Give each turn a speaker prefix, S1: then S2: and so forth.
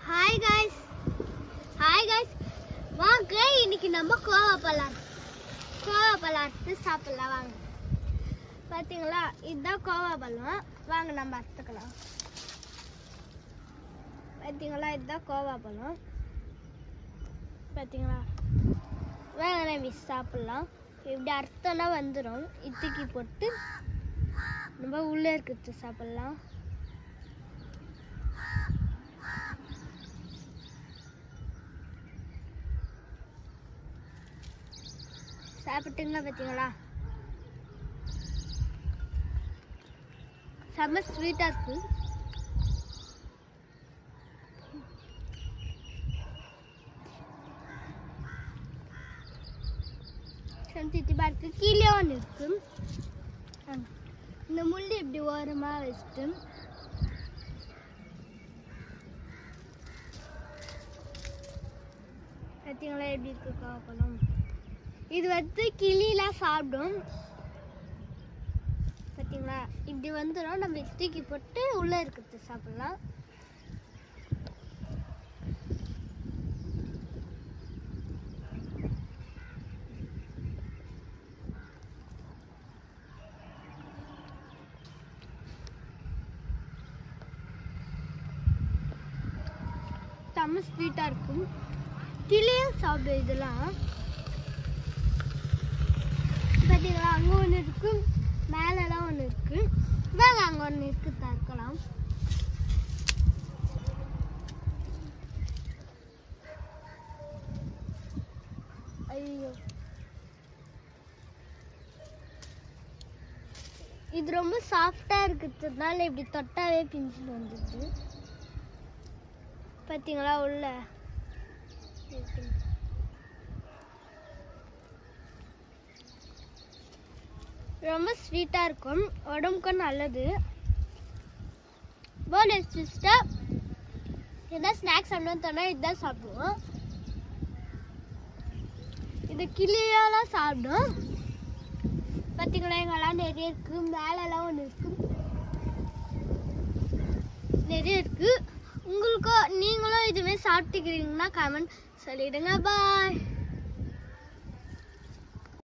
S1: Hi guys. வாங்க இன்னைக்கு நம்ம கோவா பழம் எடுத்து சாப்பிடலாம் வாங்க. பாத்தீங்களா இதுதான் கோவா பழம். வாங்க நம்ம அறுத்துக்கலாம். பாத்தீங்களா இதுதான் கோவா பழம். பாத்தீங்களா வாங்க நம்ம சாப்பிடலாம். இப்படி அறுத்தனா வந்துடும். இத்துக்கி போட்டு நம்ம உள்ள இருக்கிறது சாப்பிடலாம். சாப்பிட்டுங்களா? பார்த்தீங்களா செம்ம ஸ்வீட்டா இருக்கு. தித்திப்பா இருக்கு. கீழே ஒன்று இருக்கு. இந்த முள்ளு இப்படி ஓரமா வச்சுட்டு பார்த்தீங்களா எப்படி இருக்கு கோவப்பழம். இது வந்து கிளிலாம் சாப்பிடும். பார்த்தீங்களா இப்படி வந்துடும். நம்ம தூக்கி போட்டு உள்ள இருக்கிறது சாப்பிடலாம். செம்ம ஸ்வீட்டா இருக்கும். கிளியும் சாப்பிடும் இதெல்லாம். பார்த்தீங்களா அங்கே ஒன்று இருக்கு, மேலெல்லாம் ஒன்று இருக்கு. வாங்க அங்கே ஒன்று இருக்கு தற்கலாம். ஐயோ இது ரொம்ப சாஃப்டா இருக்கிறதுனால இப்படி தொட்டாவே பிஞ்சு வந்துடுது. பார்த்தீங்களா உள்ள ரொம்ப ஸ்வீட்டா இருக்கும். உடம்புக்கு நல்லது. போனஸ் சிஸ்டர் இதான் ஸ்நாக்ஸ் சாப்பிட்டோம்னா இதுதான் சாப்பிடுவோம். இது கிளியெல்லாம் சாப்பிடும். பார்த்தீங்களா எங்கெல்லாம் நிறைய இருக்கு. மேலெல்லாம் ஒன்று இருக்கு, நிறைய இருக்கு. உங்களுக்கும் நீங்களும் இதுவே சாப்பிட்டுக்கிறீங்கன்னா கமெண்ட் சொல்லிடுங்க. பாய்.